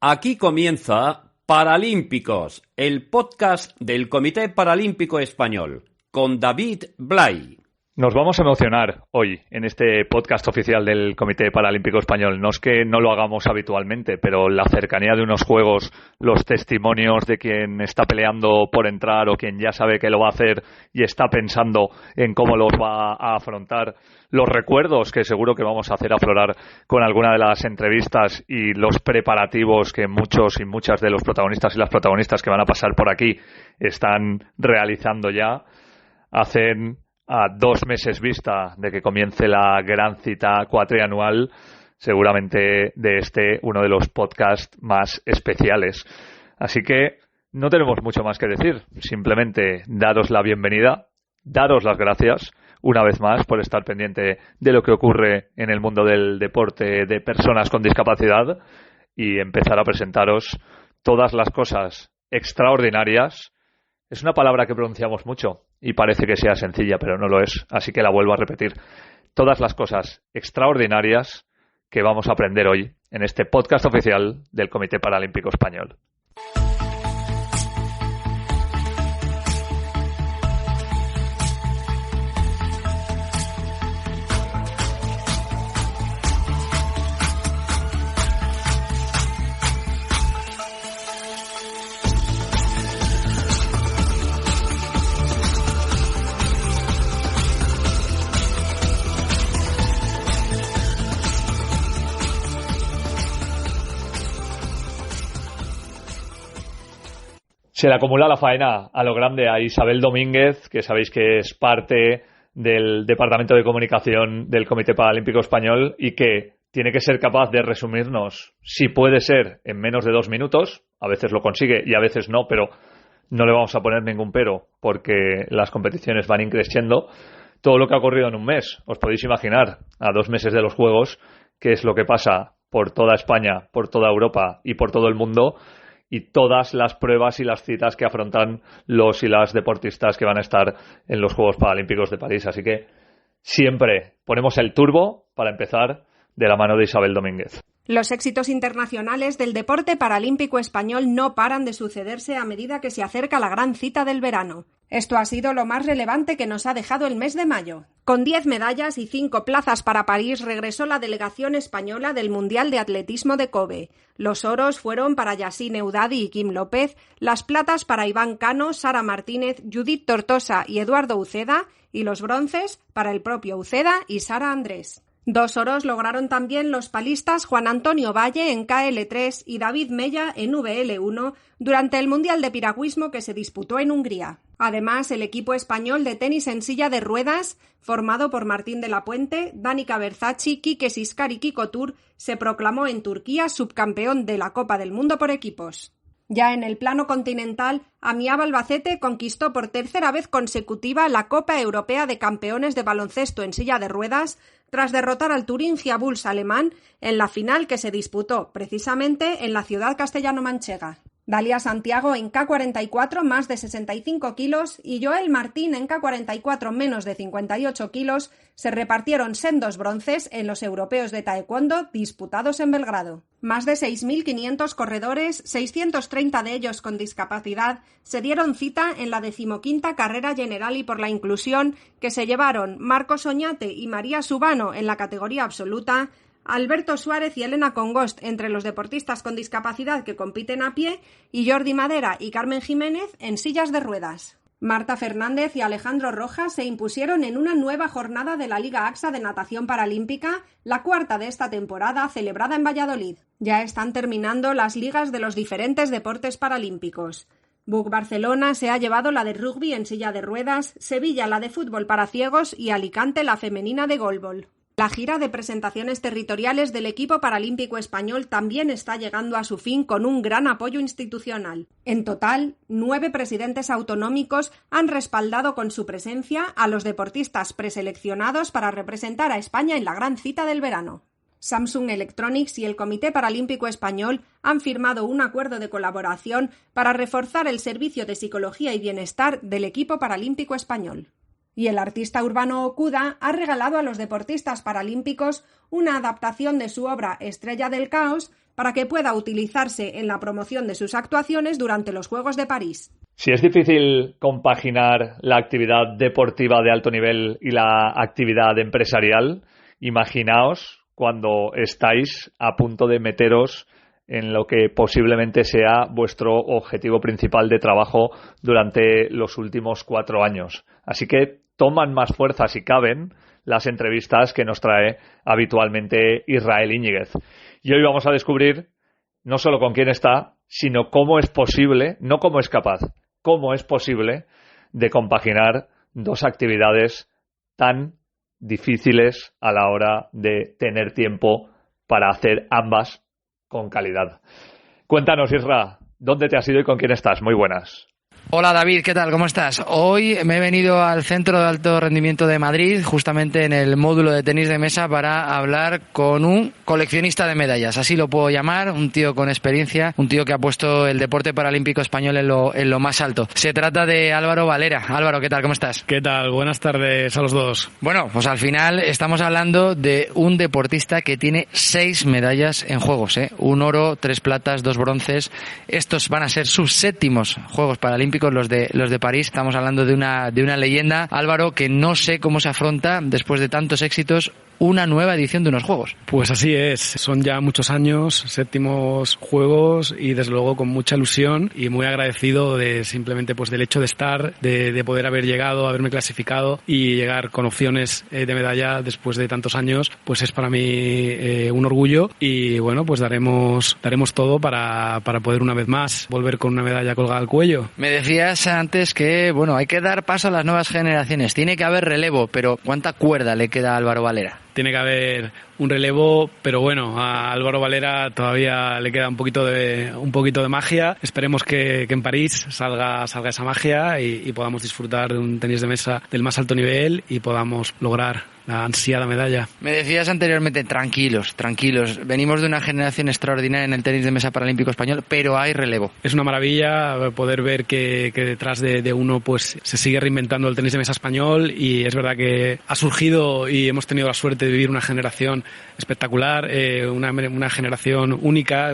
Aquí comienza Paralímpicos, el podcast del Comité Paralímpico Español, con David Blay. Nos vamos a emocionar hoy en este podcast oficial del Comité Paralímpico Español. No es que no lo hagamos habitualmente, pero la cercanía de unos Juegos, los testimonios de quien está peleando por entrar o quien ya sabe que lo va a hacer y está pensando en cómo los va a afrontar, los recuerdos que seguro que vamos a hacer aflorar con alguna de las entrevistas y los preparativos que muchos y muchas de los protagonistas y las protagonistas que van a pasar por aquí están realizando ya, hacen a 2 meses vista de que comience la gran cita cuatrianual, seguramente de uno de los podcasts más especiales. Así que no tenemos mucho más que decir, simplemente daros la bienvenida, daros las gracias una vez más por estar pendiente de lo que ocurre en el mundo del deporte de personas con discapacidad y empezar a presentaros todas las cosas extraordinarias. Es una palabra que pronunciamos mucho y parece que sea sencilla, pero no lo es, así que la vuelvo a repetir. Todas las cosas extraordinarias que vamos a aprender hoy en este podcast oficial del Comité Paralímpico Español. Se le acumula la faena a lo grande a Isabel Domínguez, que sabéis que es parte del Departamento de Comunicación del Comité Paralímpico Español y que tiene que ser capaz de resumirnos, si puede ser, en menos de 2 minutos. A veces lo consigue y a veces no, pero no le vamos a poner ningún pero porque las competiciones van increciendo. Todo lo que ha ocurrido en un mes, os podéis imaginar, a 2 meses de los Juegos, qué es lo que pasa por toda España, por toda Europa y por todo el mundo, y todas las pruebas y las citas que afrontan los y las deportistas que van a estar en los Juegos Paralímpicos de París. Así que siempre ponemos el turbo para empezar de la mano de Isabel Domínguez. Los éxitos internacionales del deporte paralímpico español no paran de sucederse a medida que se acerca la gran cita del verano. Esto ha sido lo más relevante que nos ha dejado el mes de mayo. Con 10 medallas y 5 plazas para París regresó la delegación española del Mundial de Atletismo de Kobe. Los oros fueron para Yassine Eudadi y Kim López, las platas para Iván Cano, Sara Martínez, Judith Tortosa y Eduardo Uceda, y los bronces para el propio Uceda y Sara Andrés. 2 oros lograron también los palistas Juan Antonio Valle en KL3 y David Mella en VL1 durante el Mundial de Piragüismo que se disputó en Hungría. Además, el equipo español de tenis en silla de ruedas, formado por Martín de la Puente, Danica Berzacci, Quique Siscar y Kiko Tur, se proclamó en Turquía subcampeón de la Copa del Mundo por equipos. Ya en el plano continental, Amiab Albacete conquistó por 3ª vez consecutiva la Copa Europea de Campeones de Baloncesto en silla de ruedas, tras derrotar al Turingia Bulls alemán en la final que se disputó precisamente en la ciudad castellano-manchega. Dalia Santiago en K44 más de 65 kilos y Joel Martín en K44 menos de 58 kilos se repartieron sendos bronces en los europeos de taekwondo disputados en Belgrado. Más de 6.500 corredores, 630 de ellos con discapacidad, se dieron cita en la 15ª Carrera General y por la Inclusión que se llevaron Marcos Oñate y María Subano en la categoría absoluta, Alberto Suárez y Elena Congost entre los deportistas con discapacidad que compiten a pie y Jordi Madera y Carmen Jiménez en sillas de ruedas. Marta Fernández y Alejandro Rojas se impusieron en una nueva jornada de la Liga AXA de Natación Paralímpica, la 4ª de esta temporada, celebrada en Valladolid. Ya están terminando las ligas de los diferentes deportes paralímpicos. BUC Barcelona se ha llevado la de rugby en silla de ruedas, Sevilla la de fútbol para ciegos y Alicante la femenina de goalball. La gira de presentaciones territoriales del equipo paralímpico español también está llegando a su fin con un gran apoyo institucional. En total, 9 presidentes autonómicos han respaldado con su presencia a los deportistas preseleccionados para representar a España en la gran cita del verano. Samsung Electronics y el Comité Paralímpico Español han firmado un acuerdo de colaboración para reforzar el servicio de psicología y bienestar del equipo paralímpico español. Y el artista urbano Okuda ha regalado a los deportistas paralímpicos una adaptación de su obra Estrella del Caos para que pueda utilizarse en la promoción de sus actuaciones durante los Juegos de París. Si es difícil compaginar la actividad deportiva de alto nivel y la actividad empresarial, imaginaos cuando estáis a punto de meteros en lo que posiblemente sea vuestro objetivo principal de trabajo durante los últimos 4 años. Así que toman más fuerza, si caben, las entrevistas que nos trae habitualmente Israel Íñiguez. Y hoy vamos a descubrir no solo con quién está, sino cómo es posible, no cómo es capaz, cómo es posible de compaginar 2 actividades tan difíciles a la hora de tener tiempo para hacer ambas con calidad. Cuéntanos, Isra, ¿dónde te has ido y con quién estás? Muy buenas. Hola David, ¿qué tal? ¿Cómo estás? Hoy me he venido al Centro de Alto Rendimiento de Madrid, justamente en el módulo de tenis de mesa, para hablar con un coleccionista de medallas, así lo puedo llamar, un tío con experiencia, un tío que ha puesto el deporte paralímpico español en lo más alto. Se trata de Álvaro Valera. Álvaro, ¿qué tal? ¿Cómo estás? ¿Qué tal? Buenas tardes a los dos. Bueno, pues al final estamos hablando de un deportista que tiene 6 medallas en juegos, ¿eh? 1 oro, 3 platas, 2 bronces. Estos van a ser sus 7º Juegos Paralímpicos, los de París. Estamos hablando de una leyenda, Álvaro, que no sé cómo se afronta después de tantos éxitos una nueva edición de unos Juegos. Pues así es, son ya muchos años, 7º Juegos, y desde luego con mucha ilusión y muy agradecido de simplemente pues del hecho de estar, de poder haber llegado, haberme clasificado y llegar con opciones de medalla después de tantos años, pues es para mí un orgullo, y bueno, pues daremos todo para poder una vez más volver con una medalla colgada al cuello. Me decías antes que bueno, hay que dar paso a las nuevas generaciones, tiene que haber relevo, pero ¿cuánta cuerda le queda a Álvaro Valera? Tiene que haber un relevo, pero bueno, a Álvaro Valera todavía le queda un poquito de magia. Esperemos que en París salga esa magia y podamos disfrutar de un tenis de mesa del más alto nivel y podamos lograr la ansiada medalla. Me decías anteriormente, tranquilos, venimos de una generación extraordinaria en el tenis de mesa paralímpico español, pero hay relevo. Es una maravilla poder ver que detrás de uno pues se sigue reinventando el tenis de mesa español, y es verdad que ha surgido y hemos tenido la suerte de vivir una generación espectacular, una generación única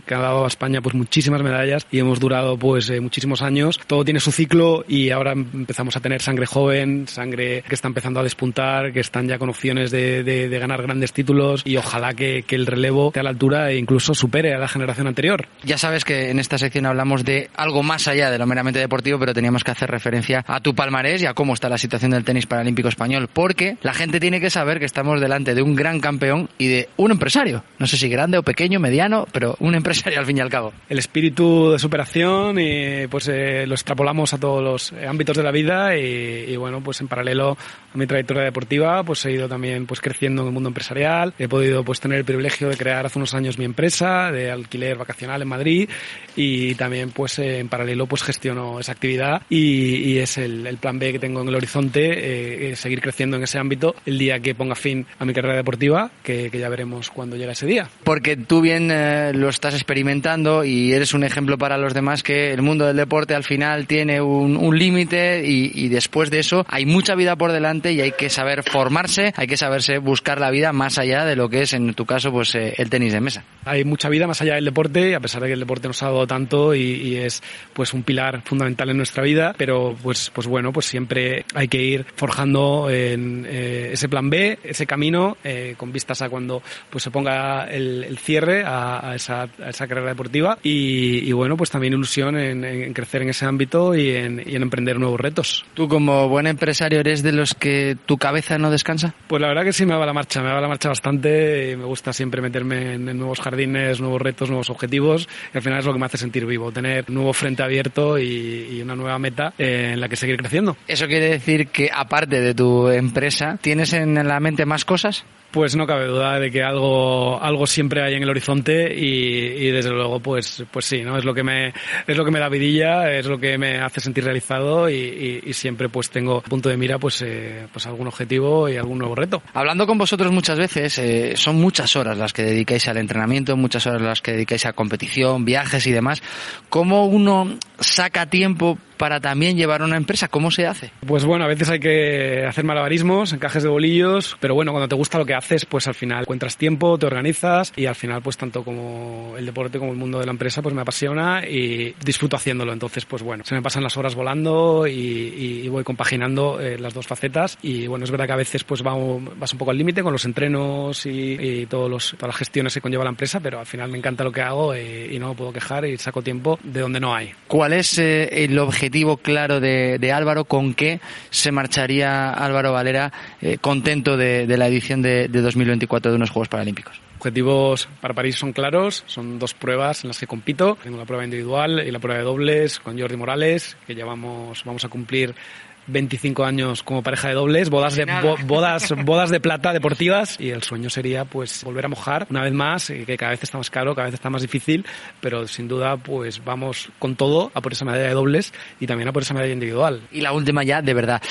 que ha dado a España pues muchísimas medallas, y hemos durado pues muchísimos años. Todo tiene su ciclo y ahora empezamos a tener sangre joven, sangre que está empezando a despuntar, que están ya con opciones de ganar grandes títulos, y ojalá que el relevo esté a la altura e incluso supere a la generación anterior. Ya sabes que en esta sección hablamos de algo más allá de lo meramente deportivo, pero teníamos que hacer referencia a tu palmarés y a cómo está la situación del tenis paralímpico español, porque la gente tiene que saber que estamos delante de un gran campeón y de un empresario. No sé si grande o pequeño, mediano, pero un empresario al fin y al cabo. El espíritu de superación y pues lo extrapolamos a todos los ámbitos de la vida, y bueno, pues en paralelo a mi trayectoria deportiva pues he ido también pues creciendo en el mundo empresarial. He podido pues tener el privilegio de crear hace unos años mi empresa de alquiler vacacional en Madrid, y también pues en paralelo pues gestiono esa actividad, y es el plan B que tengo en el horizonte, seguir creciendo en ese ámbito el día que ponga fin a mi carrera deportiva, que ya veremos cuando llega ese día. Porque tú bien lo estás experimentando y eres un ejemplo para los demás, que el mundo del deporte al final tiene un límite, y después de eso hay mucha vida por delante, y hay que saber formarse, hay que saberse buscar la vida más allá de lo que es, en tu caso, pues el tenis de mesa. Hay mucha vida más allá del deporte, a pesar de que el deporte nos ha dado tanto y es pues un pilar fundamental en nuestra vida, pero pues bueno, pues siempre hay que ir forjando en ese plan B, ese camino, con vistas a cuando pues se ponga el cierre a esa carrera deportiva, y bueno, pues también ilusión en crecer en ese ámbito y en emprender nuevos retos. ¿Tú como buen empresario eres de los que tu cabeza no descansa? Pues la verdad que sí, me va la marcha bastante, y me gusta siempre meterme en nuevos jardines, nuevos retos, nuevos objetivos, y al final es lo que me hace sentir vivo, tener un nuevo frente abierto y una nueva meta en la que seguir creciendo. ¿Eso quiere decir que aparte de tu empresa tienes en la mente más cosas? Pues no cabe duda de que algo siempre hay en el horizonte, y desde luego pues sí, ¿no? Es lo que me da vidilla, es lo que me hace sentir realizado, y siempre pues tengo punto de mira pues algún objetivo y algún nuevo reto. Hablando con vosotros muchas veces, son muchas horas las que dedicáis al entrenamiento, muchas horas las que dedicáis a competición, viajes y demás. ¿Cómo uno saca tiempo para también llevar una empresa? ¿Cómo se hace? Pues bueno, a veces hay que hacer malabarismos, encajes de bolillos, pero bueno, cuando te gusta lo que haces, pues al final encuentras tiempo, te organizas y al final pues tanto como el deporte como el mundo de la empresa pues me apasiona y disfruto haciéndolo. Entonces pues bueno, se me pasan las horas volando y voy compaginando las dos facetas y bueno, es verdad que a veces pues vas un poco al límite con los entrenos y todas las gestiones que conlleva la empresa, pero al final me encanta lo que hago y no me puedo quejar y saco tiempo de donde no hay. ¿Cuál es el objetivo claro de Álvaro? ¿Con qué se marcharía Álvaro Valera contento de la edición de 2024 de unos Juegos Paralímpicos? Objetivos para París son claros, son 2 pruebas en las que compito. Tengo la prueba individual y la prueba de dobles con Jordi Morales, que vamos a cumplir 25 años como pareja de dobles, bodas de plata deportivas, y el sueño sería pues volver a mojar una vez más, que cada vez está más caro, cada vez está más difícil, pero sin duda pues vamos con todo a por esa medalla de dobles y también a por esa medalla individual. Y la última ya, de verdad,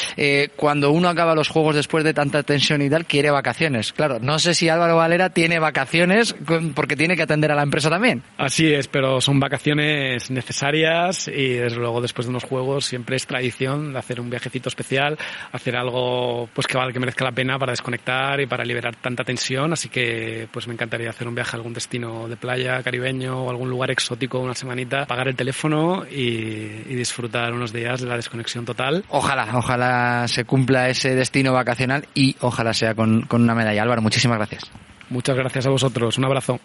cuando uno acaba los juegos después de tanta tensión y tal, quiere vacaciones. Claro, no sé si Álvaro Valera tiene vacaciones porque tiene que atender a la empresa también. Así es, pero son vacaciones necesarias y desde luego después de unos juegos siempre es tradición de hacer un viajecito especial, hacer algo pues que merezca la pena para desconectar y para liberar tanta tensión, así que pues me encantaría hacer un viaje a algún destino de playa caribeño o algún lugar exótico una semanita, pagar el teléfono y disfrutar unos días de la desconexión total. Ojalá se cumpla ese destino vacacional y ojalá sea con una medalla. Álvaro, muchísimas gracias. Muchas gracias a vosotros, un abrazo.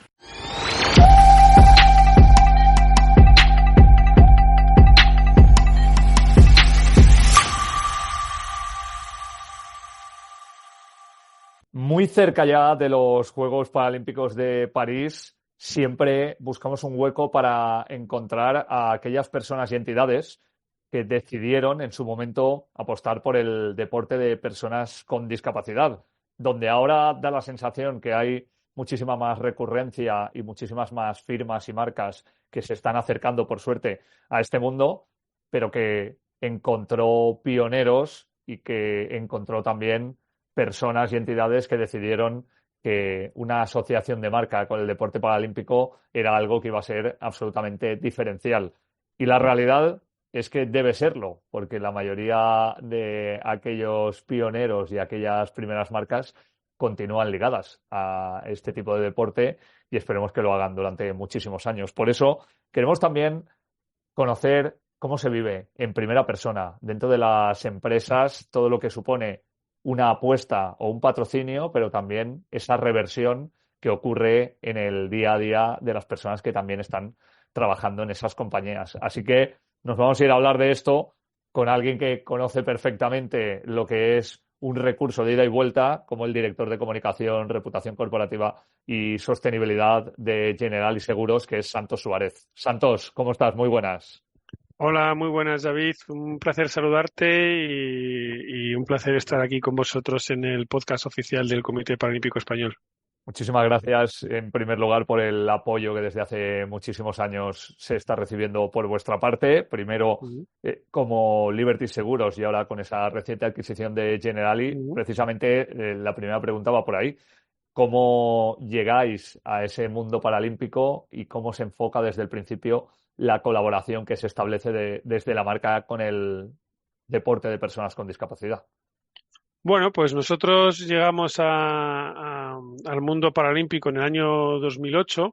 Muy cerca ya de los Juegos Paralímpicos de París, siempre buscamos un hueco para encontrar a aquellas personas y entidades que decidieron en su momento apostar por el deporte de personas con discapacidad, donde ahora da la sensación que hay muchísima más recurrencia y muchísimas más firmas y marcas que se están acercando, por suerte, a este mundo, pero que encontró pioneros y que encontró también personas y entidades que decidieron que una asociación de marca con el deporte paralímpico era algo que iba a ser absolutamente diferencial. Y la realidad es que debe serlo, porque la mayoría de aquellos pioneros y aquellas primeras marcas continúan ligadas a este tipo de deporte y esperemos que lo hagan durante muchísimos años. Por eso queremos también conocer cómo se vive en primera persona dentro de las empresas, todo lo que supone una apuesta o un patrocinio, pero también esa reversión que ocurre en el día a día de las personas que también están trabajando en esas compañías. Así que nos vamos a ir a hablar de esto con alguien que conoce perfectamente lo que es un recurso de ida y vuelta, como el director de comunicación, reputación corporativa y sostenibilidad de Generali Seguros, que es Santos Suárez. Santos, ¿cómo estás? Muy buenas. Hola, muy buenas, David. Un placer saludarte y un placer estar aquí con vosotros en el podcast oficial del Comité Paralímpico Español. Muchísimas gracias, en primer lugar, por el apoyo que desde hace muchísimos años se está recibiendo por vuestra parte. Primero, como Liberty Seguros y ahora con esa reciente adquisición de Generali. Precisamente, la primera pregunta va por ahí. ¿Cómo llegáis a ese mundo paralímpico y cómo se enfoca desde el principio la colaboración que se establece desde la marca con el deporte de personas con discapacidad? Bueno, pues nosotros llegamos al mundo paralímpico en el año 2008,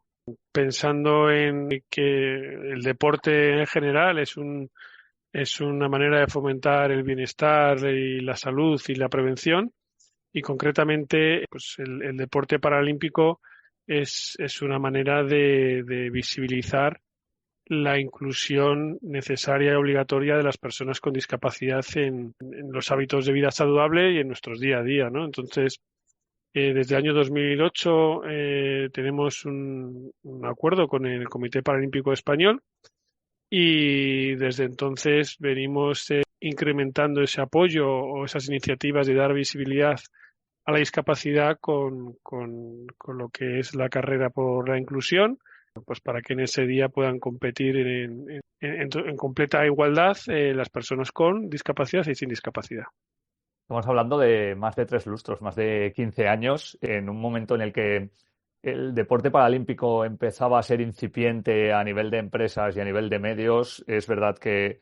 pensando en que el deporte en general es una manera de fomentar el bienestar y la salud y la prevención, y concretamente pues el deporte paralímpico es una manera de visibilizar la inclusión necesaria y obligatoria de las personas con discapacidad en los hábitos de vida saludable y en nuestros día a día, ¿no? Entonces, desde el año 2008 tenemos un acuerdo con el Comité Paralímpico Español y desde entonces venimos incrementando ese apoyo o esas iniciativas de dar visibilidad a la discapacidad con lo que es la carrera por la inclusión, pues para que en ese día puedan competir en completa igualdad las personas con discapacidad y sin discapacidad. Estamos hablando de más de 3 lustros, más de 15 años, en un momento en el que el deporte paralímpico empezaba a ser incipiente a nivel de empresas y a nivel de medios. Es verdad que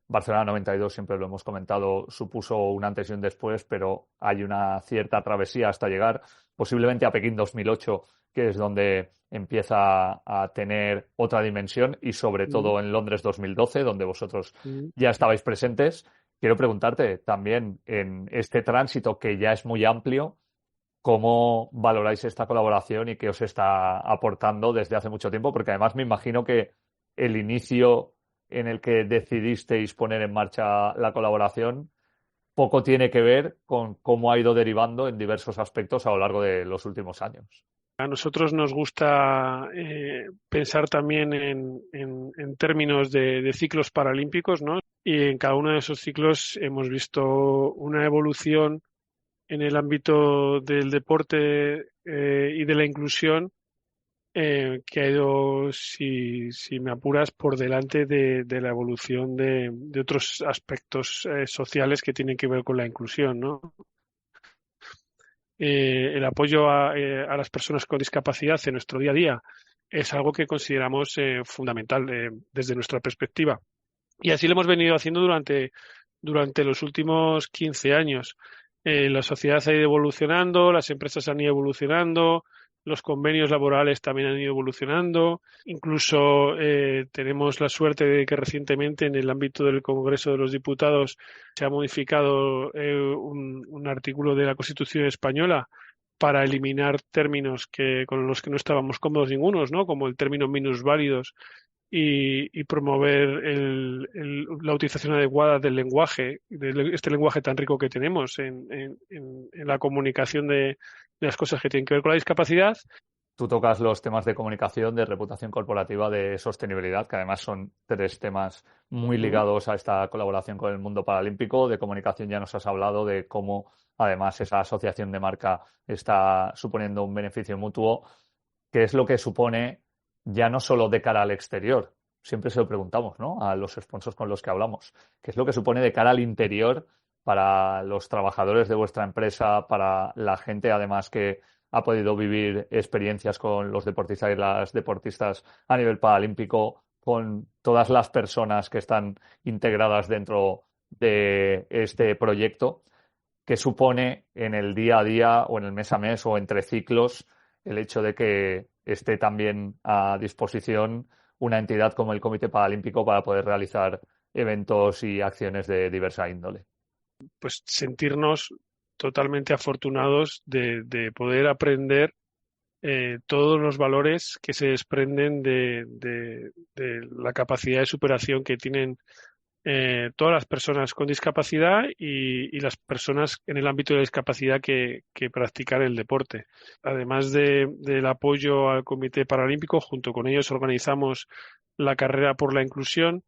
Barcelona 92, siempre lo hemos comentado, supuso un antes y un después, pero hay una cierta travesía hasta llegar posiblemente a Pekín 2008, que es donde empieza a tener otra dimensión, y sobre todo en Londres 2012, donde vosotros ya estabais presentes. Quiero preguntarte también, en este tránsito que ya es muy amplio, ¿cómo valoráis esta colaboración y qué os está aportando desde hace mucho tiempo? Porque además me imagino que el inicio en el que decidisteis poner en marcha la colaboración poco tiene que ver con cómo ha ido derivando en diversos aspectos a lo largo de los últimos años. A nosotros nos gusta pensar también en términos de ciclos paralímpicos, ¿no? Y en cada uno de esos ciclos hemos visto una evolución en el ámbito del deporte y de la inclusión que ha ido, si me apuras, por delante de la evolución de otros aspectos sociales que tienen que ver con la inclusión, ¿no? El apoyo a las personas con discapacidad en nuestro día a día es algo que consideramos fundamental desde nuestra perspectiva. Y así lo hemos venido haciendo durante los últimos 15 años. La sociedad ha ido evolucionando, las empresas han ido evolucionando, los convenios laborales también han ido evolucionando. Incluso tenemos la suerte de que recientemente en el ámbito del Congreso de los Diputados se ha modificado un artículo de la Constitución española para eliminar términos con los que no estábamos cómodos ningunos, ¿no? Como el término minusválidos y promover la utilización adecuada del lenguaje, de este lenguaje tan rico que tenemos en la comunicación de las cosas que tienen que ver con la discapacidad. Tú tocas los temas de comunicación, de reputación corporativa, de sostenibilidad, que además son 3 temas muy ligados a esta colaboración con el mundo paralímpico. De comunicación ya nos has hablado de cómo además esa asociación de marca está suponiendo un beneficio mutuo. ¿Qué es lo que supone ya no solo de cara al exterior? Siempre se lo preguntamos, ¿no?, a los sponsors con los que hablamos. ¿Qué es lo que supone de cara al interior para los trabajadores de vuestra empresa, para la gente además que ha podido vivir experiencias con los deportistas y las deportistas a nivel paralímpico, con todas las personas que están integradas dentro de este proyecto? ¿Qué supone en el día a día o en el mes a mes o entre ciclos el hecho de que esté también a disposición una entidad como el Comité Paralímpico para poder realizar eventos y acciones de diversa índole? Pues sentirnos totalmente afortunados de poder aprender todos los valores que se desprenden de la capacidad de superación que tienen todas las personas con discapacidad y las personas en el ámbito de la discapacidad que practican el deporte. Además del apoyo al Comité Paralímpico, junto con ellos organizamos la carrera por la inclusión.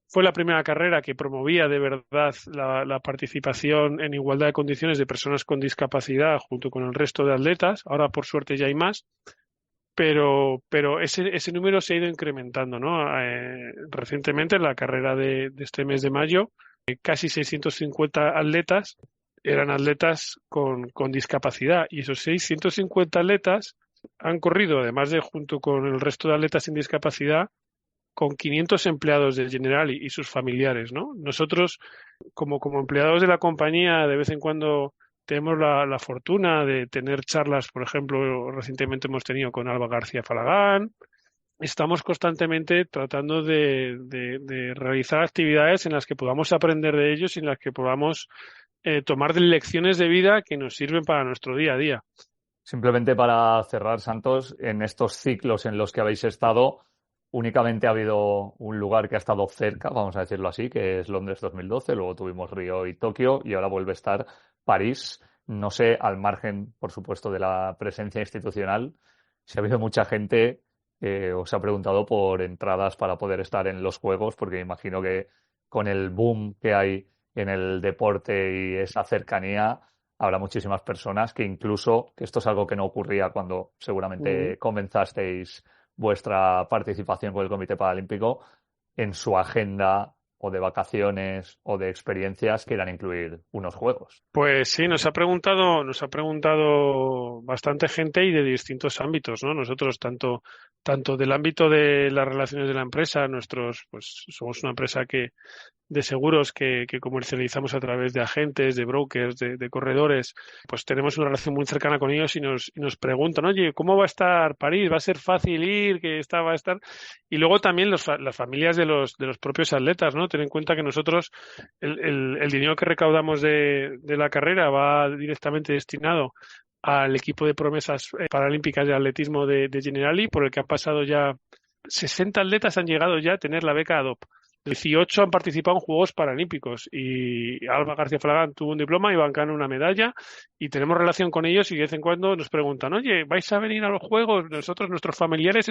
Fue la primera carrera que promovía de verdad la participación en igualdad de condiciones de personas con discapacidad junto con el resto de atletas. Ahora, por suerte, ya hay más. Pero ese número se ha ido incrementando, ¿no? Recientemente, en la carrera de este mes de mayo, casi 650 atletas eran atletas con discapacidad. Y esos 650 atletas han corrido, además de junto con el resto de atletas sin discapacidad, con 500 empleados del Generali y sus familiares, ¿no? Nosotros, como empleados de la compañía, de vez en cuando tenemos la fortuna de tener charlas, por ejemplo, recientemente hemos tenido con Alba García Falagán. Estamos constantemente tratando de realizar actividades en las que podamos aprender de ellos y en las que podamos tomar lecciones de vida que nos sirven para nuestro día a día. Simplemente para cerrar, Santos, en estos ciclos en los que habéis estado, únicamente ha habido un lugar que ha estado cerca, vamos a decirlo así, que es Londres 2012, luego tuvimos Río y Tokio y ahora vuelve a estar París. No sé, al margen, por supuesto, de la presencia institucional, si ha habido mucha gente que os ha preguntado por entradas para poder estar en los Juegos, porque imagino que con el boom que hay en el deporte y esa cercanía, habrá muchísimas personas que incluso, que esto es algo que no ocurría cuando seguramente comenzasteis vuestra participación con el Comité Paralímpico, en su agenda o de vacaciones o de experiencias quieran incluir unos juegos. Pues sí, nos ha preguntado bastante gente y de distintos ámbitos, ¿no? Nosotros tanto del ámbito de las relaciones de la empresa, pues somos una empresa que seguros que comercializamos a través de agentes, de brokers, de corredores, pues tenemos una relación muy cercana con ellos y nos preguntan, oye, ¿cómo va a estar París? ¿Va a ser fácil ir? Va a estar? Y luego también las familias de los propios atletas, ¿no? Ten en cuenta que nosotros el dinero que recaudamos de la carrera va directamente destinado al equipo de promesas paralímpicas de atletismo de Generali, por el que han pasado ya 60 atletas han llegado ya a tener la beca ADOP. 18 han participado en Juegos Paralímpicos y Alba García Flagán tuvo un diploma y Iván Cano una medalla y tenemos relación con ellos y de vez en cuando nos preguntan, oye, ¿vais a venir a los Juegos? Nuestros familiares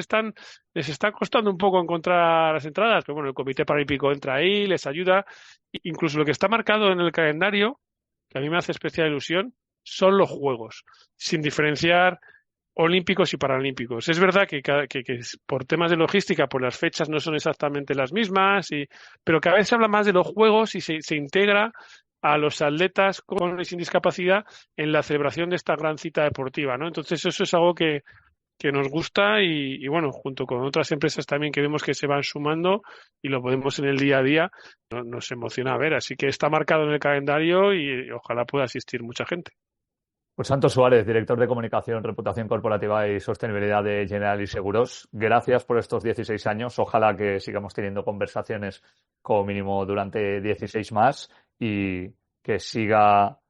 les está costando un poco encontrar las entradas, pero bueno, el Comité Paralímpico entra ahí, les ayuda. Incluso lo que está marcado en el calendario, que a mí me hace especial ilusión, son los Juegos, sin diferenciar olímpicos y paralímpicos. Es verdad que por temas de logística, pues las fechas no son exactamente las mismas, pero cada vez se habla más de los Juegos y se integra a los atletas con y sin discapacidad en la celebración de esta gran cita deportiva, ¿no? Entonces eso es algo que nos gusta y bueno, junto con otras empresas también que vemos que se van sumando y lo podemos en el día a día, nos emociona ver. Así que está marcado en el calendario y ojalá pueda asistir mucha gente. Pues Santos Suárez, director de Comunicación, Reputación Corporativa y Sostenibilidad de Generali Seguros, gracias por estos 16 años. Ojalá que sigamos teniendo conversaciones como mínimo durante 16 más y que siga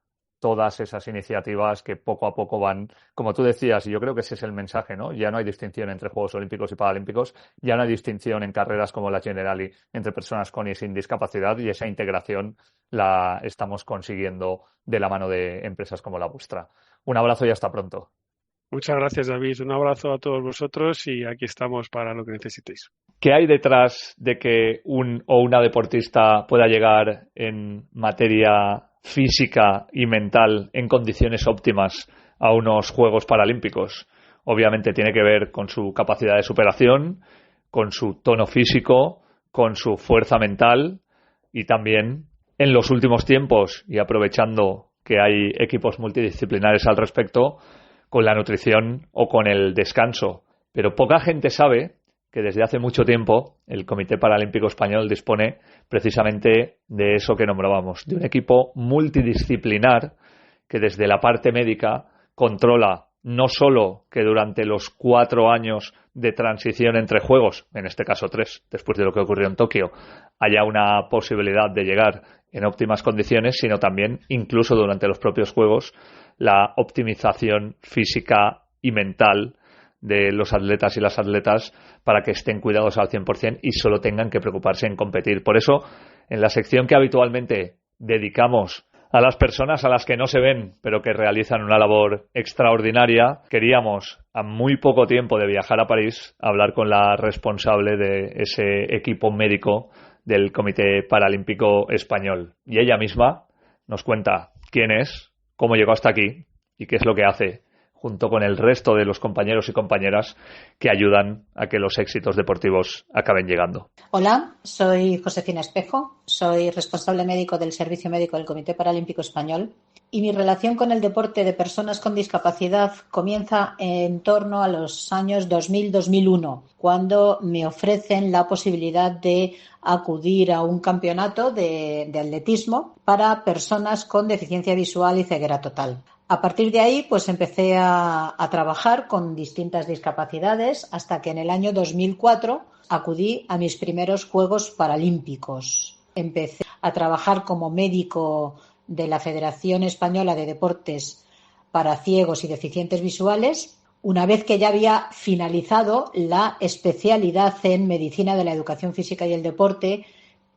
todas esas iniciativas que poco a poco van, como tú decías, y yo creo que ese es el mensaje, ¿no? Ya no hay distinción entre Juegos Olímpicos y Paralímpicos, ya no hay distinción en carreras como la Generali entre personas con y sin discapacidad y esa integración la estamos consiguiendo de la mano de empresas como la vuestra. Un abrazo y hasta pronto. Muchas gracias, David. Un abrazo a todos vosotros y aquí estamos para lo que necesitéis. ¿Qué hay detrás de que un o una deportista pueda llegar en materia física y mental en condiciones óptimas a unos Juegos Paralímpicos? Obviamente tiene que ver con su capacidad de superación, con su tono físico, con su fuerza mental y también en los últimos tiempos, y aprovechando que hay equipos multidisciplinares al respecto, con la nutrición o con el descanso. Pero poca gente sabe que desde hace mucho tiempo el Comité Paralímpico Español dispone precisamente de eso que nombrábamos, de un equipo multidisciplinar que desde la parte médica controla no solo que durante los 4 años de transición entre Juegos, en este caso 3, después de lo que ocurrió en Tokio, haya una posibilidad de llegar en óptimas condiciones, sino también, incluso durante los propios Juegos, la optimización física y mental de los atletas y las atletas para que estén cuidados al 100% y solo tengan que preocuparse en competir. Por eso, en la sección que habitualmente dedicamos a las personas a las que no se ven, pero que realizan una labor extraordinaria, queríamos, a muy poco tiempo de viajar a París, hablar con la responsable de ese equipo médico del Comité Paralímpico Español. Y ella misma nos cuenta quién es, cómo llegó hasta aquí y qué es lo que hace junto con el resto de los compañeros y compañeras que ayudan a que los éxitos deportivos acaben llegando. Hola, soy Josefina Espejo, soy responsable médico del Servicio Médico del Comité Paralímpico Español y mi relación con el deporte de personas con discapacidad comienza en torno a los años 2000-2001, cuando me ofrecen la posibilidad de acudir a un campeonato de atletismo para personas con deficiencia visual y ceguera total. A partir de ahí, pues empecé a trabajar con distintas discapacidades hasta que en el año 2004 acudí a mis primeros Juegos Paralímpicos. Empecé a trabajar como médico de la Federación Española de Deportes para Ciegos y Deficientes Visuales, una vez que ya había finalizado la especialidad en Medicina de la Educación Física y el Deporte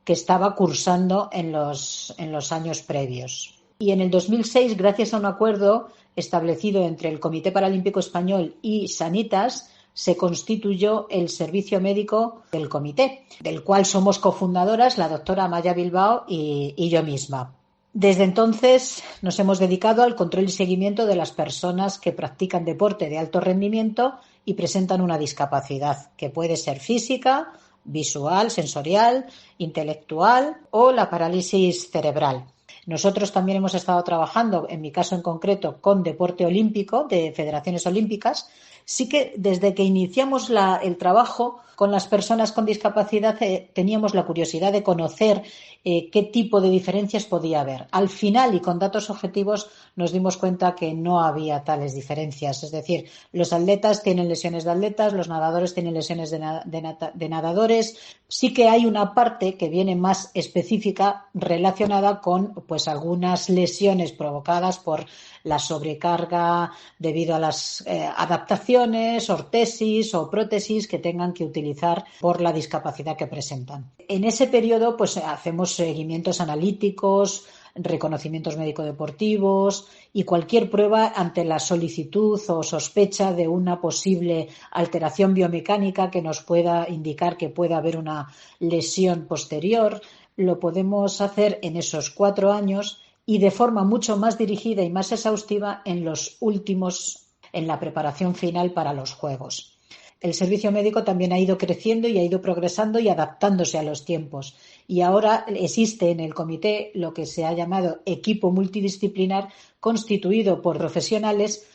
que estaba cursando en los años previos. Y en el 2006, gracias a un acuerdo establecido entre el Comité Paralímpico Español y Sanitas, se constituyó el servicio médico del comité, del cual somos cofundadoras la doctora Amaya Bilbao y yo misma. Desde entonces nos hemos dedicado al control y seguimiento de las personas que practican deporte de alto rendimiento y presentan una discapacidad, que puede ser física, visual, sensorial, intelectual o la parálisis cerebral. Nosotros también hemos estado trabajando, en mi caso en concreto, con deporte olímpico de federaciones olímpicas. Sí que desde que iniciamos el trabajo con las personas con discapacidad teníamos la curiosidad de conocer qué tipo de diferencias podía haber. Al final, y con datos objetivos, nos dimos cuenta que no había tales diferencias. Es decir, los atletas tienen lesiones de atletas, los nadadores tienen lesiones de nadadores. Sí que hay una parte que viene más específica relacionada con pues algunas lesiones provocadas por la sobrecarga debido a las adaptaciones, ortesis o prótesis que tengan que utilizar por la discapacidad que presentan. En ese periodo pues hacemos seguimientos analíticos, reconocimientos médico-deportivos y cualquier prueba ante la solicitud o sospecha de una posible alteración biomecánica que nos pueda indicar que puede haber una lesión posterior. Lo podemos hacer en esos 4 años y de forma mucho más dirigida y más exhaustiva en los últimos, en la preparación final para los Juegos. El servicio médico también ha ido creciendo y ha ido progresando y adaptándose a los tiempos. Y ahora existe en el comité lo que se ha llamado equipo multidisciplinar constituido por profesionales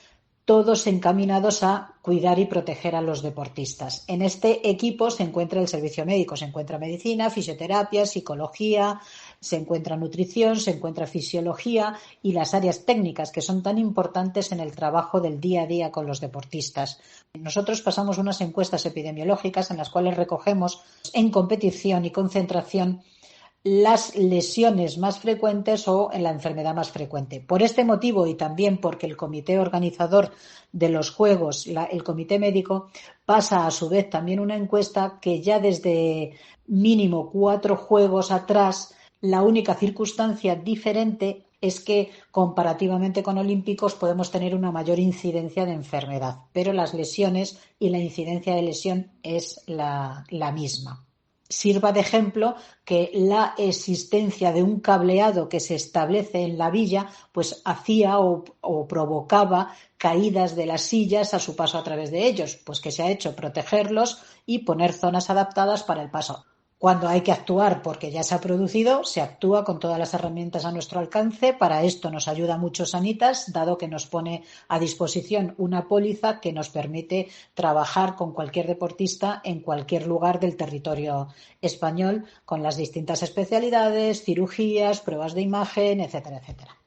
todos encaminados a cuidar y proteger a los deportistas. En este equipo se encuentra el servicio médico, se encuentra medicina, fisioterapia, psicología, se encuentra nutrición, se encuentra fisiología y las áreas técnicas que son tan importantes en el trabajo del día a día con los deportistas. Nosotros pasamos unas encuestas epidemiológicas en las cuales recogemos en competición y concentración las lesiones más frecuentes o en la enfermedad más frecuente. Por este motivo y también porque el comité organizador de los Juegos, el comité médico, pasa a su vez también una encuesta que ya desde mínimo 4 Juegos atrás, la única circunstancia diferente es que comparativamente con olímpicos podemos tener una mayor incidencia de enfermedad, pero las lesiones y la incidencia de lesión es la misma. Sirva de ejemplo que la existencia de un cableado que se establece en la villa pues hacía o provocaba caídas de las sillas a su paso a través de ellos, pues que se ha hecho protegerlos y poner zonas adaptadas para el paso. Cuando hay que actuar porque ya se ha producido, se actúa con todas las herramientas a nuestro alcance. Para esto nos ayuda mucho Sanitas, dado que nos pone a disposición una póliza que nos permite trabajar con cualquier deportista en cualquier lugar del territorio español, con las distintas especialidades, cirugías, pruebas de imagen, etcétera, etcétera.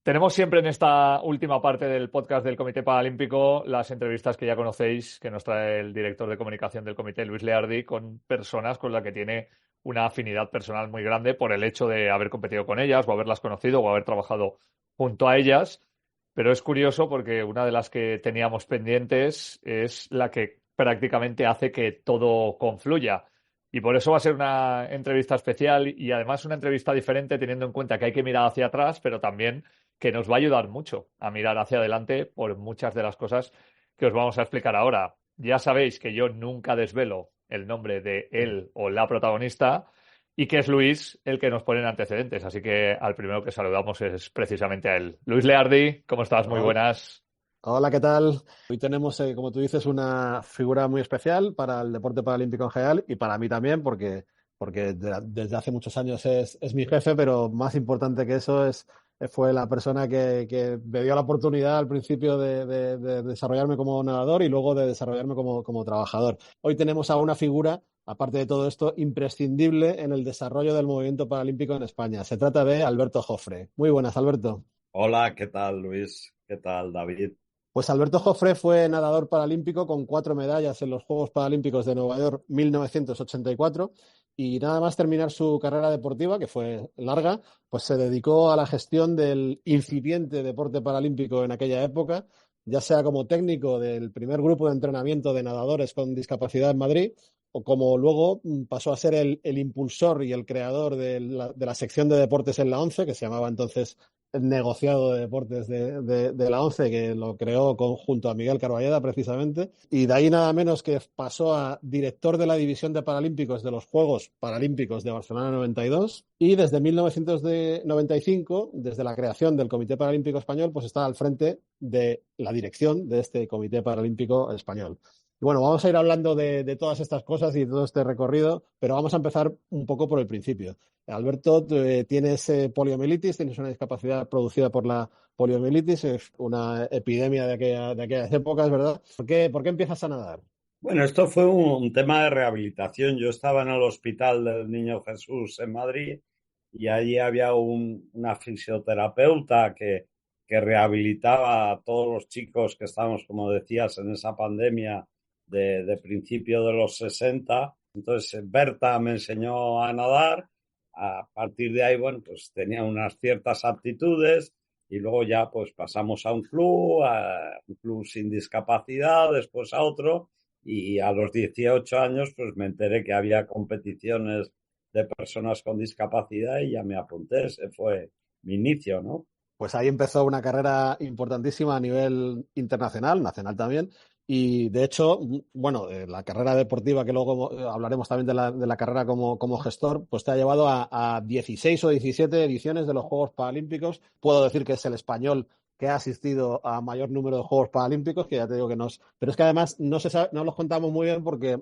Tenemos siempre en esta última parte del podcast del Comité Paralímpico las entrevistas que ya conocéis, que nos trae el director de comunicación del comité, Luis Leardi, con personas con las que tiene una afinidad personal muy grande por el hecho de haber competido con ellas o haberlas conocido o haber trabajado junto a ellas. Pero es curioso porque una de las que teníamos pendientes es la que prácticamente hace que todo confluya. Y por eso va a ser una entrevista especial y además una entrevista diferente teniendo en cuenta que hay que mirar hacia atrás, pero también que nos va a ayudar mucho a mirar hacia adelante por muchas de las cosas que os vamos a explicar ahora. Ya sabéis que yo nunca desvelo el nombre de él o la protagonista y que es Luis el que nos pone en antecedentes. Así que al primero que saludamos es precisamente a él. Luis Leardi, ¿cómo estás? Muy buenas. Hola, ¿qué tal? Hoy tenemos, como tú dices, una figura muy especial para el deporte paralímpico en general y para mí también, porque desde hace muchos años es mi jefe, pero más importante que eso fue la persona que me dio la oportunidad al principio de desarrollarme como nadador y luego de desarrollarme como trabajador. Hoy tenemos a una figura, aparte de todo esto, imprescindible en el desarrollo del movimiento paralímpico en España. Se trata de Alberto Jofre. Muy buenas, Alberto. Hola, ¿qué tal, Luis? ¿Qué tal, David? Pues Alberto Jofre fue nadador paralímpico con 4 medallas en los Juegos Paralímpicos de Nueva York 1984 y nada más terminar su carrera deportiva, que fue larga, pues se dedicó a la gestión del incipiente deporte paralímpico en aquella época, ya sea como técnico del primer grupo de entrenamiento de nadadores con discapacidad en Madrid o como luego pasó a ser el impulsor y el creador de la sección de deportes en la ONCE, que se llamaba entonces negociado de deportes de la ONCE, que lo creó junto a Miguel Carballeda precisamente, y de ahí nada menos que pasó a director de la División de Paralímpicos de los Juegos Paralímpicos de Barcelona 92, y desde 1995, desde la creación del Comité Paralímpico Español, pues está al frente de la dirección de este Comité Paralímpico Español. Y bueno, vamos a ir hablando de todas estas cosas y de todo este recorrido, pero vamos a empezar un poco por el principio. Alberto, tienes poliomielitis, tienes una discapacidad producida por la poliomielitis, es una epidemia de aquellas épocas, ¿verdad? ¿Por qué empiezas a nadar? Bueno, esto fue un tema de rehabilitación. Yo estaba en el Hospital del Niño Jesús en Madrid y allí había una fisioterapeuta que rehabilitaba a todos los chicos que estábamos, como decías, en esa pandemia de principio de los 60. Entonces Berta me enseñó a nadar. A partir de ahí, bueno, pues tenía unas ciertas aptitudes y luego ya pues pasamos a un club sin discapacidad, después a otro, y a los 18 años pues me enteré que había competiciones de personas con discapacidad y ya me apunté. Ese fue mi inicio, ¿no? Pues ahí empezó una carrera importantísima a nivel internacional, nacional también. Y de hecho, bueno, la carrera deportiva, que luego hablaremos también de la carrera como gestor, pues te ha llevado a 16 o 17 ediciones de los Juegos Paralímpicos. Puedo decir que es el español que ha asistido a mayor número de Juegos Paralímpicos, que ya te digo que nos... Pero es que además no los contamos muy bien porque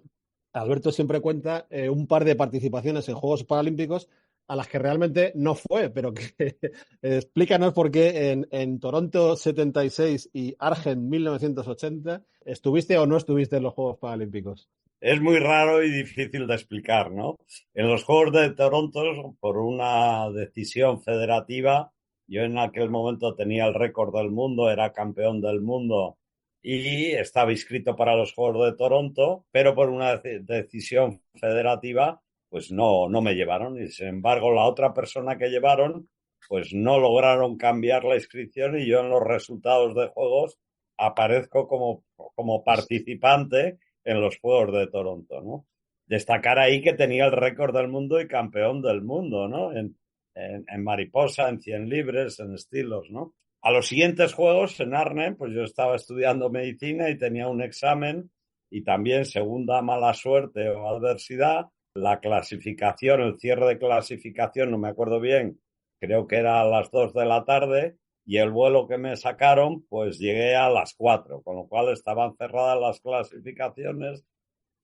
Alberto siempre cuenta un par de participaciones en Juegos Paralímpicos a las que realmente no fue, pero que explícanos por qué en Toronto 76 y Argen 1980 estuviste o no estuviste en los Juegos Paralímpicos. Es muy raro y difícil de explicar, ¿no? En los Juegos de Toronto, por una decisión federativa, yo en aquel momento tenía el récord del mundo, era campeón del mundo y estaba inscrito para los Juegos de Toronto, pero por una decisión federativa pues no me llevaron, y sin embargo la otra persona que llevaron pues no lograron cambiar la inscripción y yo en los resultados de juegos aparezco como participante en los Juegos de Toronto, ¿no? Destacar ahí que tenía el récord del mundo y campeón del mundo, ¿no? En mariposa, en 100 libres, en estilos, ¿no? A los siguientes Juegos en Arnhem, pues yo estaba estudiando medicina y tenía un examen, y también, segunda mala suerte o adversidad, la clasificación, el cierre de clasificación, no me acuerdo bien, creo que era a las 2 de la tarde, y el vuelo que me sacaron, pues llegué a las 4, con lo cual estaban cerradas las clasificaciones,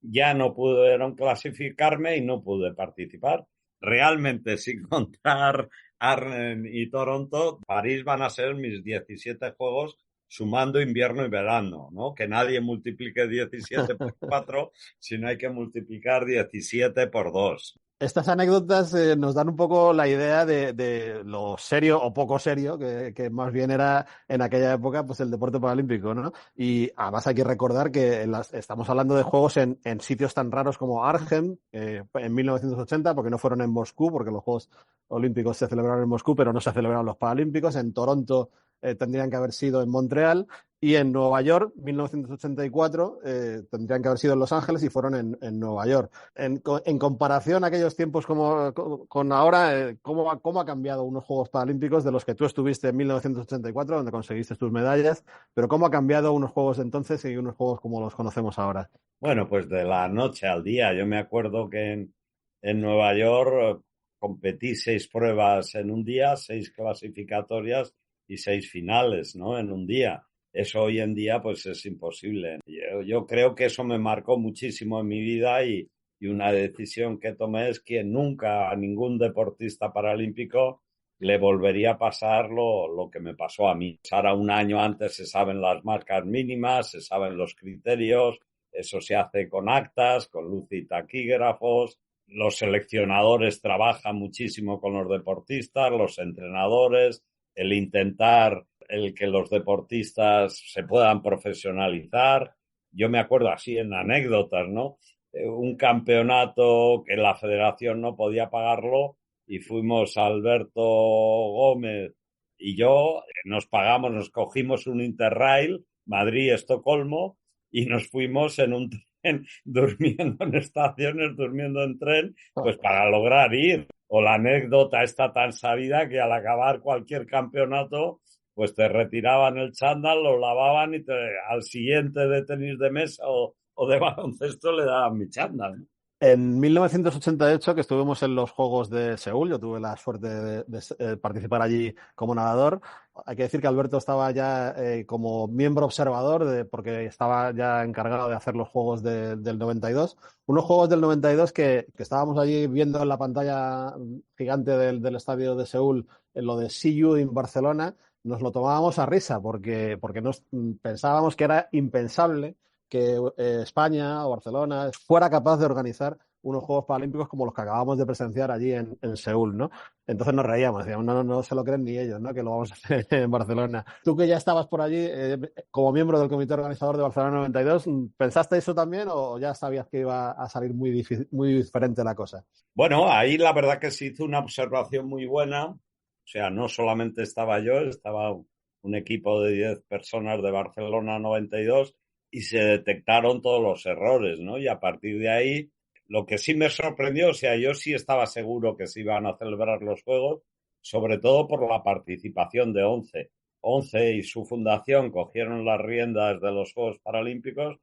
ya no pudieron clasificarme y no pude participar. Realmente, sin contar Arnhem y Toronto, París van a ser mis 17 juegos sumando invierno y verano, ¿no? Que nadie multiplique 17 por 4, sino hay que multiplicar 17 por 2. Estas anécdotas nos dan un poco la idea de lo serio o poco serio que más bien era en aquella época pues el deporte paralímpico, ¿no? Y además hay que recordar que estamos hablando de juegos en sitios tan raros como Arnhem en 1980, porque no fueron en Moscú, porque los Juegos Olímpicos se celebraron en Moscú, pero no se celebraron los Paralímpicos. En Toronto tendrían que haber sido en Montreal, y en Nueva York, 1984, tendrían que haber sido en Los Ángeles y fueron en Nueva York. En comparación a aquellos tiempos con ahora, ¿cómo ha cambiado unos Juegos Paralímpicos de los que tú estuviste en 1984, donde conseguiste tus medallas, pero cómo ha cambiado unos Juegos de entonces y unos Juegos como los conocemos ahora? Bueno, pues de la noche al día. Yo me acuerdo que en Nueva York competí 6 pruebas en un día, 6 clasificatorias y 6 finales, ¿no? En un día. Eso hoy en día pues es imposible. Yo creo que eso me marcó muchísimo en mi vida, y una decisión que tomé es que nunca a ningún deportista paralímpico le volvería a pasar lo que me pasó a mí. Ahora, un año antes se saben las marcas mínimas, se saben los criterios, eso se hace con actas, con luz y taquígrafos. Los seleccionadores trabajan muchísimo con los deportistas, los entrenadores, el intentar el que los deportistas se puedan profesionalizar. Yo me acuerdo así en anécdotas, ¿no? Un campeonato que la federación no podía pagarlo y fuimos Alberto Gómez y yo, nos cogimos un Interrail, Madrid-Estocolmo, y nos fuimos en un durmiendo en estaciones, durmiendo en tren, pues para lograr ir. O la anécdota está tan sabida que al acabar cualquier campeonato, pues te retiraban el chándal, lo lavaban y al siguiente de tenis de mesa o de baloncesto le daban mi chándal, ¿no? En 1988, que estuvimos en los Juegos de Seúl, yo tuve la suerte de participar allí como nadador. Hay que decir que Alberto estaba ya como miembro observador, porque estaba ya encargado de hacer los Juegos del 92. Unos Juegos del 92 que estábamos allí viendo en la pantalla gigante del estadio de Seúl, en lo de See You en Barcelona, nos lo tomábamos a risa porque nos pensábamos que era impensable que España o Barcelona fuera capaz de organizar unos Juegos Paralímpicos como los que acabamos de presenciar allí en Seúl, ¿no? Entonces nos reíamos, decíamos, no se lo creen ni ellos, ¿no? Que lo vamos a hacer en Barcelona. Tú que ya estabas por allí como miembro del comité organizador de Barcelona 92, ¿pensaste eso también o ya sabías que iba a salir muy diferente la cosa? Bueno, ahí la verdad que se hizo una observación muy buena. O sea, no solamente estaba yo, estaba un equipo de 10 personas de Barcelona 92 y se detectaron todos los errores, ¿no? Y a partir de ahí, lo que sí me sorprendió, o sea, yo sí estaba seguro que se iban a celebrar los Juegos, sobre todo por la participación de ONCE. ONCE y su fundación cogieron las riendas de los Juegos Paralímpicos,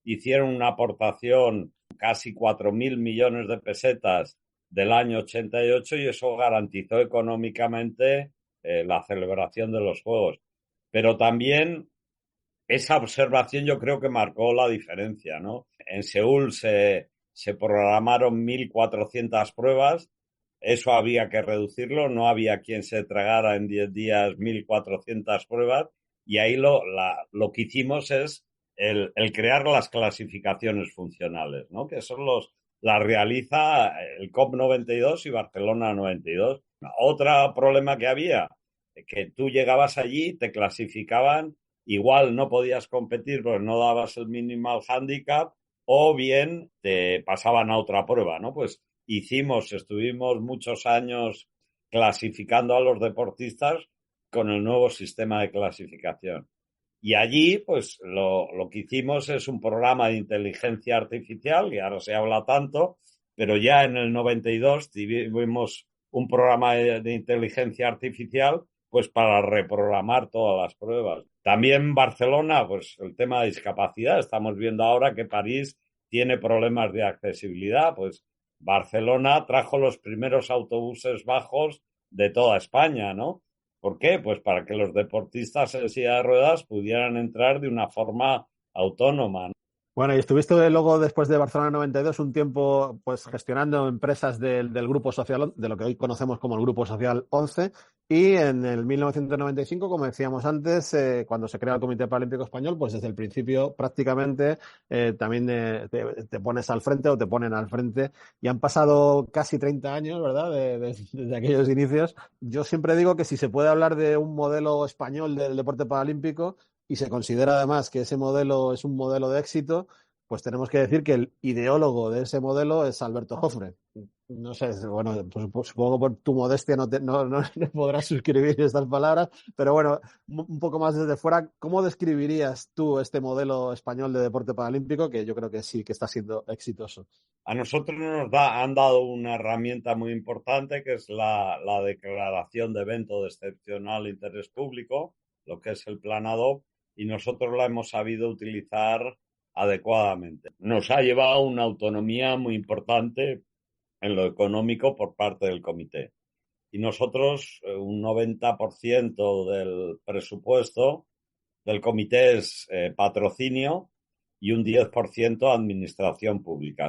hicieron una aportación casi 4.000 millones de pesetas del año 88 y eso garantizó económicamente la celebración de los Juegos. Pero también esa observación yo creo que marcó la diferencia, ¿no? En Seúl se programaron 1.400 pruebas, eso había que reducirlo, no había quien se tragara en 10 días 1.400 pruebas y ahí lo que hicimos es el crear las clasificaciones funcionales, ¿no? Que son las realiza el COP92 y Barcelona 92. Otro problema que había, que tú llegabas allí, te clasificaban, igual no podías competir porque no dabas el minimal handicap o bien te pasaban a otra prueba, ¿no? Pues estuvimos muchos años clasificando a los deportistas con el nuevo sistema de clasificación. Y allí, pues, lo que hicimos es un programa de inteligencia artificial, que ahora se habla tanto, pero ya en el 92 tuvimos un programa de inteligencia artificial, pues, para reprogramar todas las pruebas. También Barcelona, pues, el tema de discapacidad. Estamos viendo ahora que París tiene problemas de accesibilidad, pues, Barcelona trajo los primeros autobuses bajos de toda España, ¿no? ¿Por qué? Pues para que los deportistas en silla de ruedas pudieran entrar de una forma autónoma, ¿no? Bueno, y estuviste luego, después de Barcelona 92, un tiempo pues gestionando empresas del Grupo Social, de lo que hoy conocemos como el Grupo Social 11, y en el 1995, como decíamos antes, cuando se crea el Comité Paralímpico Español, pues desde el principio prácticamente también te pones al frente o te ponen al frente, y han pasado casi 30 años, ¿verdad?, desde aquellos inicios. Yo siempre digo que si se puede hablar de un modelo español del deporte paralímpico, y se considera además que ese modelo es un modelo de éxito, pues tenemos que decir que el ideólogo de ese modelo es Alberto Jofre. No sé, bueno, pues supongo que por tu modestia no podrás suscribir estas palabras, pero bueno, un poco más desde fuera, ¿cómo describirías tú este modelo español de deporte paralímpico, que yo creo que sí que está siendo exitoso? A nosotros han dado una herramienta muy importante, que es la declaración de evento de excepcional interés público, lo que es el Plan ADOP, y nosotros la hemos sabido utilizar adecuadamente. Nos ha llevado una autonomía muy importante en lo económico por parte del comité. Y nosotros, un 90% del presupuesto del comité es patrocinio y un 10% administración pública,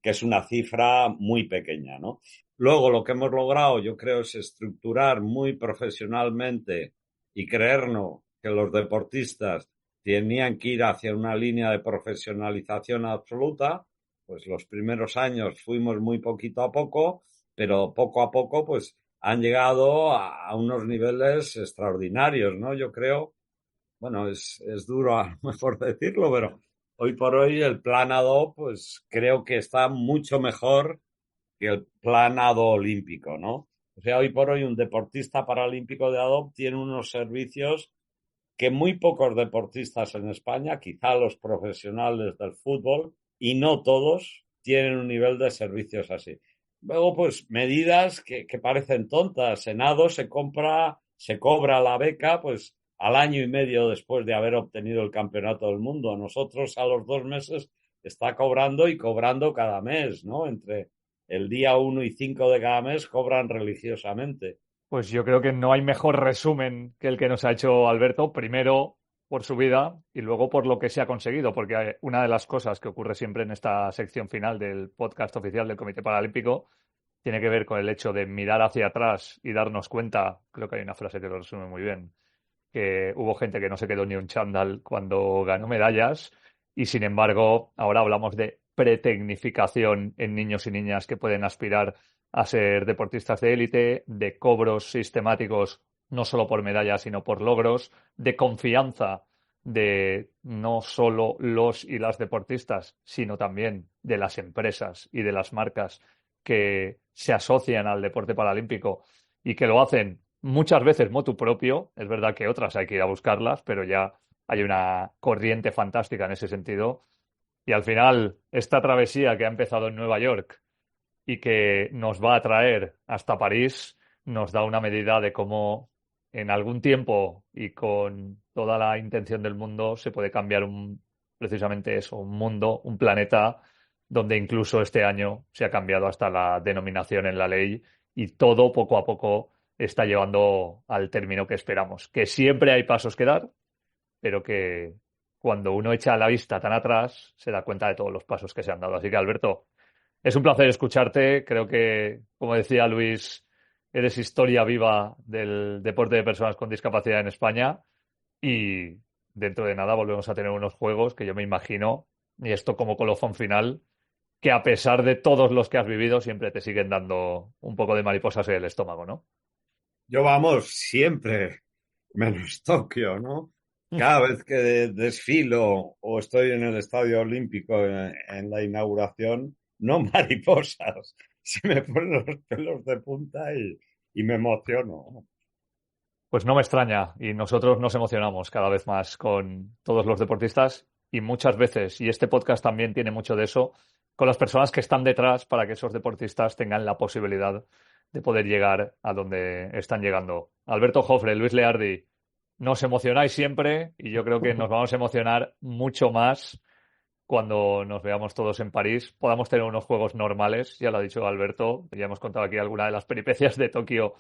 que es una cifra muy pequeña, ¿no? Luego, lo que hemos logrado, yo creo, es estructurar muy profesionalmente y creernos que los deportistas tenían que ir hacia una línea de profesionalización absoluta. Pues los primeros años fuimos muy poquito a poco, pero poco a poco pues han llegado a unos niveles extraordinarios, ¿no? Yo creo, bueno, es duro a lo mejor decirlo, pero hoy por hoy el Plan ADO pues creo que está mucho mejor que el Plan ADO olímpico, ¿no? O sea, hoy por hoy un deportista paralímpico de ADO tiene unos servicios que muy pocos deportistas en España, quizá los profesionales del fútbol, y no todos tienen un nivel de servicios así. Luego, pues, medidas que parecen tontas. En ADO se cobra la beca, pues, al año y medio después de haber obtenido el campeonato del mundo. A nosotros, a los 2 meses, está cobrando y cobrando cada mes, ¿no? Entre el día 1 y 5 de cada mes cobran religiosamente. Pues yo creo que no hay mejor resumen que el que nos ha hecho Alberto, primero por su vida y luego por lo que se ha conseguido, porque una de las cosas que ocurre siempre en esta sección final del podcast oficial del Comité Paralímpico tiene que ver con el hecho de mirar hacia atrás y darnos cuenta, creo que hay una frase que lo resume muy bien, que hubo gente que no se quedó ni un chándal cuando ganó medallas y, sin embargo, ahora hablamos de pretecnificación en niños y niñas que pueden aspirar a ser deportistas de élite, de cobros sistemáticos no solo por medallas, sino por logros, de confianza de no solo los y las deportistas, sino también de las empresas y de las marcas que se asocian al deporte paralímpico y que lo hacen muchas veces motu propio. Es verdad que otras hay que ir a buscarlas, pero ya hay una corriente fantástica en ese sentido. Y al final, esta travesía que ha empezado en Nueva York y que nos va a traer hasta París, nos da una medida de cómo en algún tiempo y con toda la intención del mundo se puede cambiar precisamente eso, un mundo, un planeta donde incluso este año se ha cambiado hasta la denominación en la ley y todo poco a poco está llevando al término que esperamos. Que siempre hay pasos que dar, pero que cuando uno echa la vista tan atrás se da cuenta de todos los pasos que se han dado. Así que, Alberto, es un placer escucharte. Creo que, como decía Luis, eres historia viva del deporte de personas con discapacidad en España y dentro de nada volvemos a tener unos juegos que yo me imagino, y esto como colofón final, que a pesar de todos los que has vivido siempre te siguen dando un poco de mariposas en el estómago, ¿no? Yo, vamos, siempre, menos Tokio, ¿no? Cada vez que desfilo o estoy en el Estadio Olímpico en la inauguración, no mariposas, se me ponen los pelos de punta y me emociono. Pues no me extraña, y nosotros nos emocionamos cada vez más con todos los deportistas y muchas veces, y este podcast también tiene mucho de eso, con las personas que están detrás para que esos deportistas tengan la posibilidad de poder llegar a donde están llegando. Alberto Jofre, Luis Leardi, nos emocionáis siempre y yo creo que nos vamos a emocionar mucho más cuando nos veamos todos en París, podamos tener unos juegos normales, ya lo ha dicho Alberto, ya hemos contado aquí alguna de las peripecias de Tokio,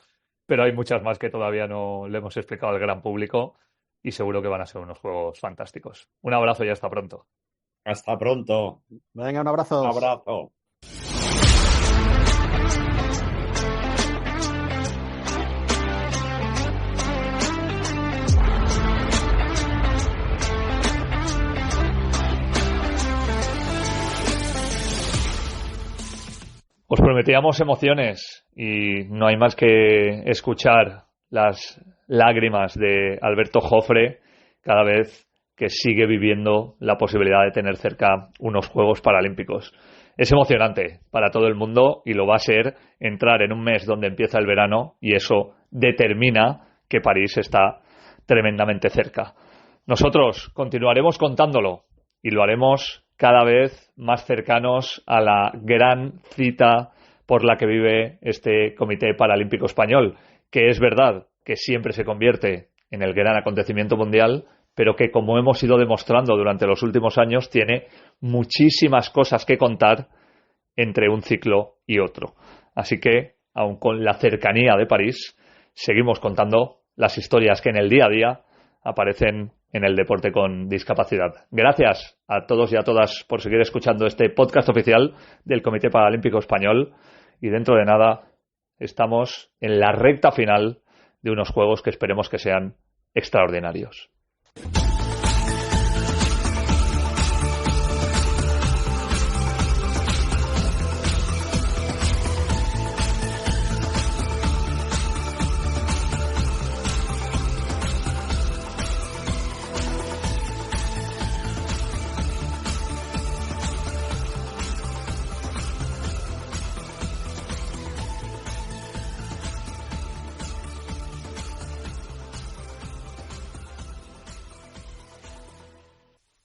pero hay muchas más que todavía no le hemos explicado al gran público y seguro que van a ser unos juegos fantásticos. Un abrazo y hasta pronto. Hasta pronto. Venga, un abrazo. Un abrazo. Os prometíamos emociones y no hay más que escuchar las lágrimas de Alberto Jofre cada vez que sigue viviendo la posibilidad de tener cerca unos Juegos Paralímpicos. Es emocionante para todo el mundo y lo va a ser entrar en un mes donde empieza el verano y eso determina que París está tremendamente cerca. Nosotros continuaremos contándolo y lo haremos cada vez más cercanos a la gran cita por la que vive este Comité Paralímpico Español, que es verdad que siempre se convierte en el gran acontecimiento mundial, pero que, como hemos ido demostrando durante los últimos años, tiene muchísimas cosas que contar entre un ciclo y otro. Así que, aun con la cercanía de París, seguimos contando las historias que en el día a día aparecen en el deporte con discapacidad. Gracias a todos y a todas por seguir escuchando este podcast oficial del Comité Paralímpico Español y dentro de nada estamos en la recta final de unos Juegos que esperemos que sean extraordinarios.